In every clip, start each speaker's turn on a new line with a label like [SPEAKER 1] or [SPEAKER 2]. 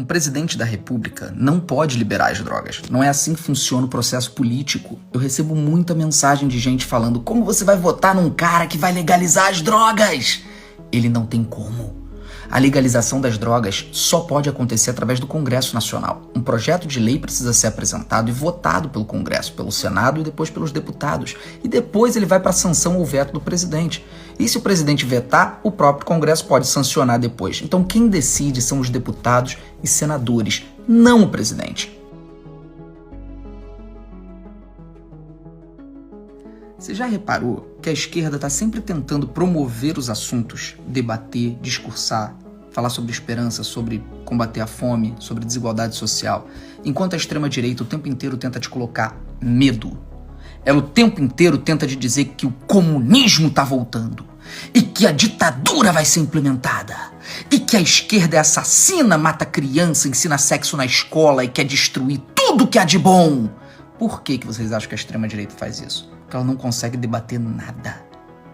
[SPEAKER 1] presidente da República não pode liberar as drogas. Não é assim que funciona o processo político. Eu recebo muita mensagem de gente falando: como você vai votar num cara que vai legalizar as drogas? Ele não tem como. A legalização das drogas só pode acontecer através do Congresso Nacional. Um projeto de lei precisa ser apresentado e votado pelo Congresso, pelo Senado e depois pelos deputados. E depois ele vai para a sanção ou veto do presidente. E se o presidente vetar, o próprio Congresso pode sancionar depois. Então quem decide são os deputados e senadores, não o presidente. Você já reparou que a esquerda está sempre tentando promover os assuntos, debater, discursar, falar sobre esperança, sobre combater a fome, sobre desigualdade social, enquanto a extrema-direita o tempo inteiro tenta te colocar medo. Ela o tempo inteiro tenta te dizer que o comunismo está voltando e que a ditadura vai ser implementada e que a esquerda é assassina, mata criança, ensina sexo na escola e quer destruir tudo que há de bom. Por que vocês acham que a extrema-direita faz isso? Porque ela não consegue debater nada,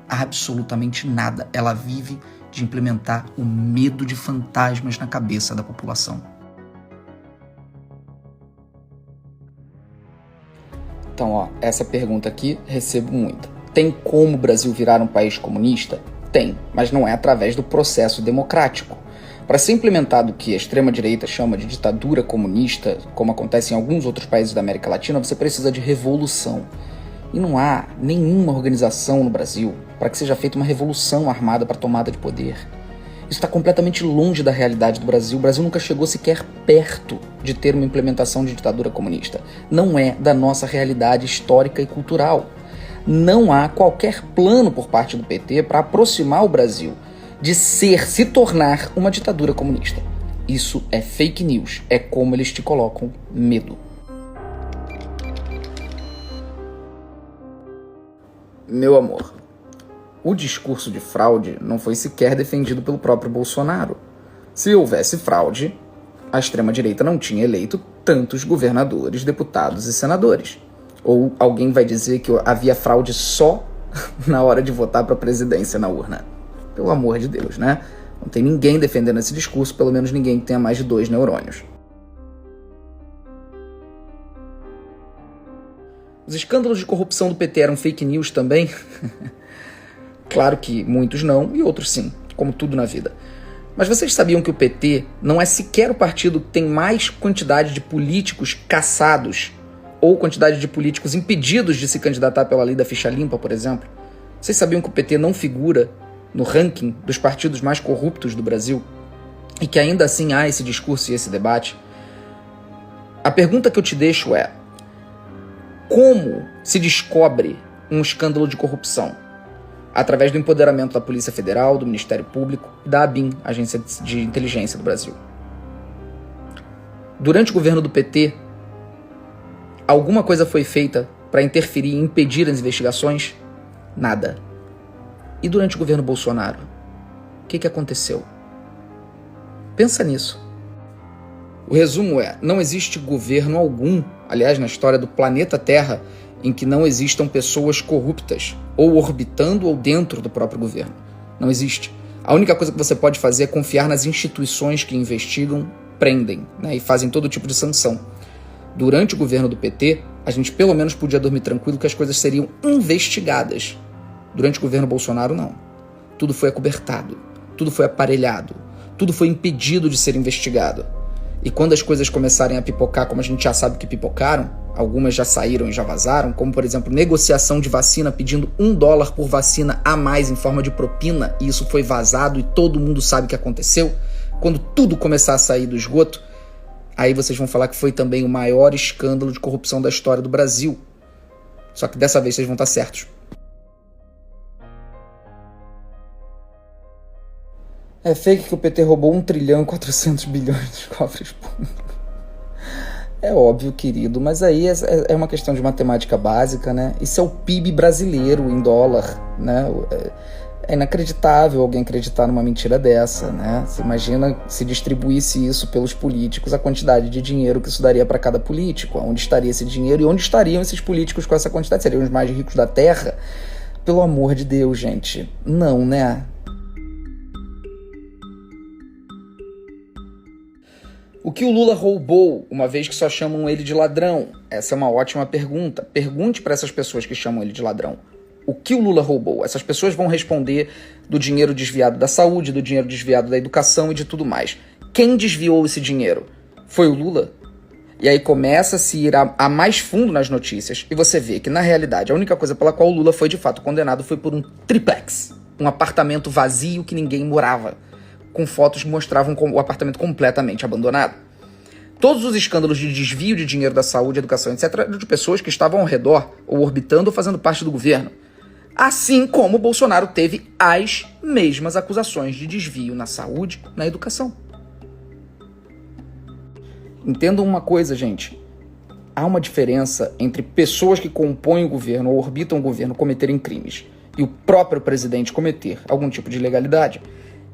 [SPEAKER 1] absolutamente nada. Ela vive de implementar o medo de fantasmas na cabeça da população. Então, essa pergunta aqui recebo muito. Tem como o Brasil virar um país comunista? Tem, mas não é através do processo democrático. Para ser implementado o que a extrema-direita chama de ditadura comunista, como acontece em alguns outros países da América Latina, você precisa de revolução. E não há nenhuma organização no Brasil para que seja feita uma revolução armada para tomada de poder. Isso está completamente longe da realidade do Brasil. O Brasil nunca chegou sequer perto de ter uma implementação de ditadura comunista. Não é da nossa realidade histórica e cultural. Não há qualquer plano por parte do PT para aproximar o Brasil de se tornar uma ditadura comunista. Isso é fake news. É como eles te colocam medo. Meu amor, o discurso de fraude não foi sequer defendido pelo próprio Bolsonaro. Se houvesse fraude, a extrema-direita não tinha eleito tantos governadores, deputados e senadores. Ou alguém vai dizer que havia fraude só na hora de votar para a presidência na urna. Pelo amor de Deus, né? Não tem ninguém defendendo esse discurso, pelo menos ninguém que tenha mais de 2 neurônios. Os escândalos de corrupção do PT eram fake news também? Claro que muitos não e outros sim, como tudo na vida. Mas vocês sabiam que o PT não é sequer o partido que tem mais quantidade de políticos caçados ou quantidade de políticos impedidos de se candidatar pela lei da ficha limpa, por exemplo? Vocês sabiam que o PT não figura no ranking dos partidos mais corruptos do Brasil? E que ainda assim há esse discurso e esse debate? A pergunta que eu te deixo é: como se descobre um escândalo de corrupção? Através do empoderamento da Polícia Federal, do Ministério Público e da ABIN, Agência de Inteligência do Brasil. Durante o governo do PT, alguma coisa foi feita para interferir e impedir as investigações? Nada. E durante o governo Bolsonaro, o que aconteceu? Pensa nisso. O resumo é: não existe governo algum, aliás, na história do planeta Terra, em que não existam pessoas corruptas, ou orbitando ou dentro do próprio governo. Não existe. A única coisa que você pode fazer é confiar nas instituições que investigam, prendem, né, e fazem todo tipo de sanção. Durante o governo do PT, a gente pelo menos podia dormir tranquilo que as coisas seriam investigadas. Durante o governo Bolsonaro, não. Tudo foi acobertado, tudo foi aparelhado, tudo foi impedido de ser investigado. E quando as coisas começarem a pipocar, como a gente já sabe que pipocaram, algumas já saíram e já vazaram, como por exemplo, negociação de vacina pedindo $1 por vacina a mais em forma de propina, e isso foi vazado e todo mundo sabe o que aconteceu. Quando tudo começar a sair do esgoto, aí vocês vão falar que foi também o maior escândalo de corrupção da história do Brasil. Só que dessa vez vocês vão estar certos. É fake que o PT roubou 1 trilhão e 400 bilhões dos cofres públicos. É óbvio, querido, mas aí é uma questão de matemática básica, né? Isso é o PIB brasileiro em dólar, né? É inacreditável alguém acreditar numa mentira dessa, né? Você imagina se distribuísse isso pelos políticos, a quantidade de dinheiro que isso daria para cada político, onde estaria esse dinheiro e onde estariam esses políticos com essa quantidade? Seriam os mais ricos da Terra? Pelo amor de Deus, gente. Não, né? O que o Lula roubou, uma vez que só chamam ele de ladrão? Essa é uma ótima pergunta. Pergunte para essas pessoas que chamam ele de ladrão. O que o Lula roubou? Essas pessoas vão responder do dinheiro desviado da saúde, do dinheiro desviado da educação e de tudo mais. Quem desviou esse dinheiro? Foi o Lula? E aí começa a se ir a mais fundo nas notícias e você vê que, na realidade, a única coisa pela qual o Lula foi de fato condenado foi por um triplex, um apartamento vazio que ninguém morava, com fotos que mostravam o apartamento completamente abandonado. Todos os escândalos de desvio de dinheiro da saúde, educação, etc., eram de pessoas que estavam ao redor, ou orbitando, ou fazendo parte do governo. Assim como o Bolsonaro teve as mesmas acusações de desvio na saúde, na educação. Entendam uma coisa, gente. Há uma diferença entre pessoas que compõem o governo ou orbitam o governo cometerem crimes e o próprio presidente cometer algum tipo de ilegalidade.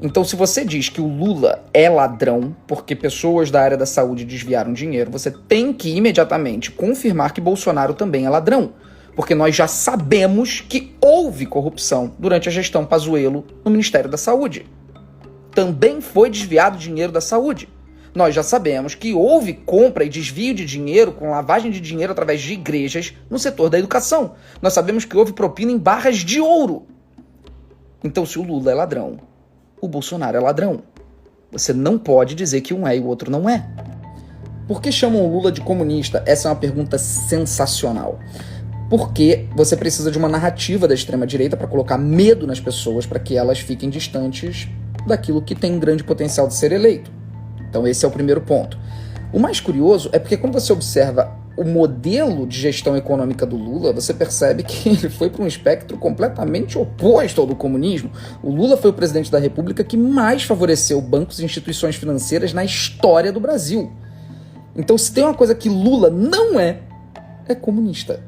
[SPEAKER 1] Então, se você diz que o Lula é ladrão porque pessoas da área da saúde desviaram dinheiro, você tem que imediatamente confirmar que Bolsonaro também é ladrão. Porque nós já sabemos que houve corrupção durante a gestão Pazuello no Ministério da Saúde. Também foi desviado dinheiro da saúde. Nós já sabemos que houve compra e desvio de dinheiro com lavagem de dinheiro através de igrejas no setor da educação. Nós sabemos que houve propina em barras de ouro. Então, se o Lula é ladrão, o Bolsonaro é ladrão. Você não pode dizer que um é e o outro não é. Por que chamam o Lula de comunista? Essa é uma pergunta sensacional. Porque você precisa de uma narrativa da extrema-direita para colocar medo nas pessoas, para que elas fiquem distantes daquilo que tem grande potencial de ser eleito. Então esse é o primeiro ponto. O mais curioso é porque quando você observa o modelo de gestão econômica do Lula, você percebe que ele foi para um espectro completamente oposto ao do comunismo. O Lula foi o presidente da República que mais favoreceu bancos e instituições financeiras na história do Brasil. Então, se tem uma coisa que Lula não é comunista.